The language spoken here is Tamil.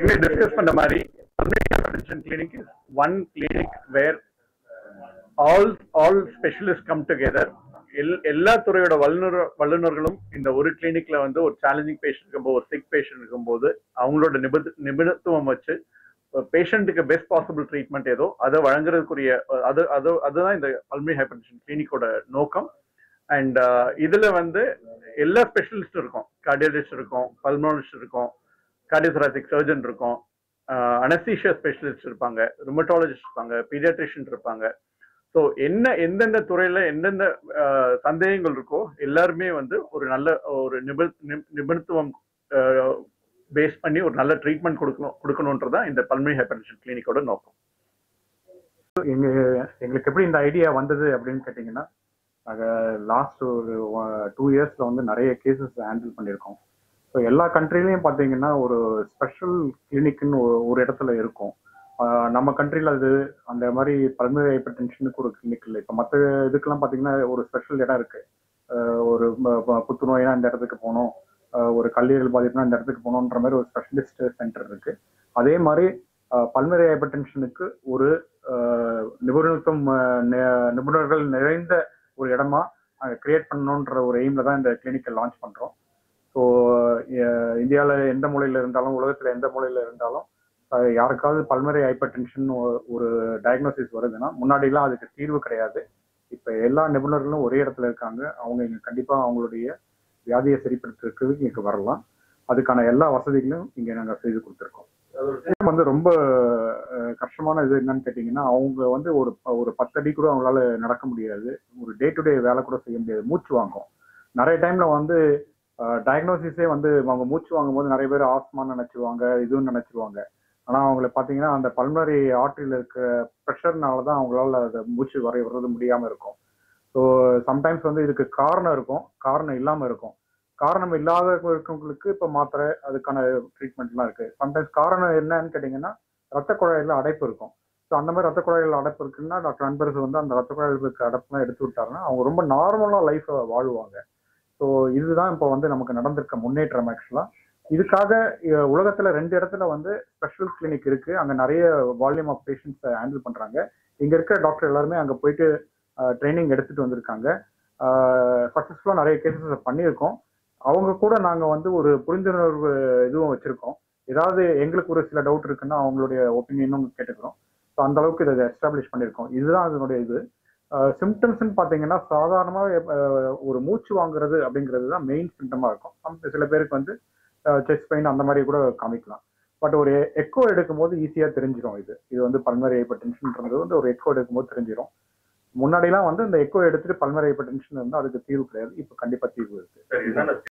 ஏற்கனவே டிஸ்கஸ் பண்ண மாதிரி pulmonary hypertension clinic is one clinic where all specialists come together. எல்லா துறையோட வல்லுநர்களும் இந்த ஒரு கிளினிக்ல வந்து ஒரு சேலஞ்சிங் பேஷண்ட் இருக்கும்போது, ஒரு சிக் பேஷண்ட் இருக்கும்போது அவங்களோட நிபுணத்துவம் வச்சு பேஷண்ட்டுக்கு பெஸ்ட் பாசிபிள் ட்ரீட்மெண்ட் ஏதோ அதை வழங்குறதுக்குரிய அதுதான் இந்த பல்மனரி ஹைப்பர்டென்ஷன் கிளினிக்கோட நோக்கம். அண்ட் இதுல வந்து எல்லா ஸ்பெஷலிஸ்டும் இருக்கும். கார்டியாலஜிஸ்ட் இருக்கும், பல்மனாலஜிஸ்ட் இருக்கும், கார்டியோதொராசிக் சர்ஜன் இருக்கும், அனஸ்தீஷியா ஸ்பெஷலிஸ்ட் இருப்பாங்க, ருமட்டாலஜிஸ்ட் இருப்பாங்க, பீடியாட்ரிஷியன் இருப்பாங்க. ஸோ எந்தெந்த துறையில எந்தெந்த சந்தேகங்கள் இருக்கோ எல்லாருமே வந்து ஒரு நல்ல ஒரு நிபுணத்துவம் பேஸ் பண்ணி ஒரு நல்ல ட்ரீட்மெண்ட் கொடுக்கணும்ன்றதான் இந்த பல்மனரி ஹைப்பர்டென்ஷன் கிளினிக்கோட நோக்கம். எங்களுக்கு எப்படி இந்த ஐடியா வந்தது அப்படின்னு கேட்டிங்கன்னா, நாங்கள் லாஸ்ட் ஒரு 2 இயர்ஸில் வந்து நிறைய கேசஸ் ஹேண்டில் பண்ணியிருக்கோம். ஸோ எல்லா கண்ட்ரிலையும் பார்த்தீங்கன்னா ஒரு ஸ்பெஷல் கிளினிக்னு ஒரு இடத்துல இருக்கும். நம்ம கண்ட்ரியில் அது அந்த மாதிரி பல்மனரி ஹைப்பர்டென்ஷனுக்கு ஒரு கிளினிக் இல்லை. இப்போ மற்ற இதுக்கெல்லாம் பார்த்தீங்கன்னா ஒரு ஸ்பெஷல் இடம் இருக்குது. ஒரு புத்துநோய்னா இந்த இடத்துக்கு போகணும், ஒரு கல்லீரல் பாதிப்புனா இந்த இடத்துக்கு போகணுன்ற மாதிரி ஒரு ஸ்பெஷலிஸ்ட் சென்டர் இருக்குது. அதே மாதிரி பல்மனரி ஹைப்பர்டென்ஷனுக்கு ஒரு நிபுணர்கள் நிறைந்த ஒரு இடமா கிரியேட் பண்ணணுன்ற ஒரு எய்மில் தான் இந்த கிளினிக்கை லான்ச் பண்ணுறோம். ஸோ இந்தியாவில் எந்த மூலையில் இருந்தாலும், உலகத்தில் எந்த மூலையில் இருந்தாலும் யாருக்காவது பல்மனரி ஹைப்பர்டென்ஷன் ஒரு டயக்னோசிஸ் வருதுன்னா முன்னாடிலாம் அதுக்கு தீர்வு கிடையாது. இப்போ எல்லா நிபுணர்களும் ஒரே இடத்துல இருக்காங்க. அவங்க இங்கே கண்டிப்பாக அவங்களுடைய வியாதியை சரிப்படுத்துறதுக்கு இங்கே வரலாம். அதுக்கான எல்லா வசதிகளும் இங்கே நாங்கள் செய்து கொடுத்துருக்கோம். வந்து ரொம்ப கஷ்டமான இது என்னன்னு கேட்டிங்கன்னா, அவங்க வந்து ஒரு 10 அடி கூட அவங்களால நடக்க முடியாது. ஒரு டே டு டே வேலை கூட செய்ய முடியாது. மூச்சு வாங்கும். நிறைய டைம்ல வந்து டயக்னோசிஸே வந்து அவங்க மூச்சு வாங்கும்போது நிறைய பேர் ஆஸ்மான்னு நினைச்சிருவாங்க, இதுவும் நினைச்சிருவாங்க. ஆனால் அவங்கள பார்த்தீங்கன்னா அந்த பல்மனரி ஆர்டரியில் இருக்கிற ப்ரெஷர்னால தான் அவங்களால அதை மூச்சு வர்றது முடியாமல் இருக்கும். ஸோ சம்டைம்ஸ் வந்து இதுக்கு காரணம் இருக்கும், காரணம் இல்லாமல் இருக்கும். காரணம் இல்லாத இருக்கவங்களுக்கு இப்போ மாத்திரை அதுக்கான ட்ரீட்மெண்ட்லாம் இருக்குது. சம்டைம்ஸ் காரணம் என்னன்னு கேட்டிங்கன்னா ரத்த குழாயில் அடைப்பு இருக்கும். ஸோ அந்த மாதிரி ரத்த குழாயில் அடைப்பு இருக்குன்னா டாக்டர் அன்பரசு வந்து அந்த ரத்த குழாய்களுக்கு அடைப்புலாம் எடுத்து விட்டாருன்னா அவங்க ரொம்ப நார்மலாக லைஃப்பை வாழ்வாங்க. ஸோ இதுதான் இப்போ வந்து நமக்கு நடந்திருக்க முன்னேற்றம். ஆக்சுவலாக இதுக்காக உலகத்துல 2 இடத்துல வந்து ஸ்பெஷல் கிளினிக் இருக்கு. அங்க நிறைய வால்யூம் ஆஃப் பேஷண்ட்ஸ் ஹேண்டில் பண்றாங்க. இங்க இருக்கிற டாக்டர் எல்லாருமே அங்க போயிட்டு ட்ரைனிங் எடுத்துட்டு வந்திருக்காங்க. சக்சஸ்ஃபுல்லா நிறைய கேசஸ் பண்ணியிருக்கோம். அவங்க கூட நாங்க வந்து ஒரு புரிந்துணர்வு இதுவும் வச்சிருக்கோம். ஏதாவது எங்களுக்கு ஒரு சில டவுட் இருக்குன்னா அவங்களுடைய ஒப்பீனியனும் கேட்டுக்கிறோம். ஸோ அந்த அளவுக்கு இதை எஸ்டாப்ளிஷ் பண்ணியிருக்கோம். இதுதான் அதனுடைய இது. சிம்டம்ஸ்ன்னு பார்த்தீங்கன்னா சாதாரணமாக ஒரு மூச்சு வாங்குறது அப்படிங்கிறது தான் மெயின் சிம்டமா இருக்கும். சில பேருக்கு வந்து செஸ்ட் பெயின் அந்த மாதிரி கூட காமிக்கலாம். பட் ஒரு எக்கோ எடுக்கும் போது ஈஸியா தெரிஞ்சிடும். இது வந்து பல்மனரி ஹைப்பர்டென்ஷன்ன்றது வந்து ஒரு எக்கோ எடுக்கும் போது தெரிஞ்சிடும். முன்னாடிலாம் வந்து இந்த எக்கோ எடுத்துட்டு பல்மனரி ஹைப்பர்டென்ஷன் வந்து அதுக்கு தீர்வு கிடையாது. இப்போ கண்டிப்பா தீர்வு இருக்கு.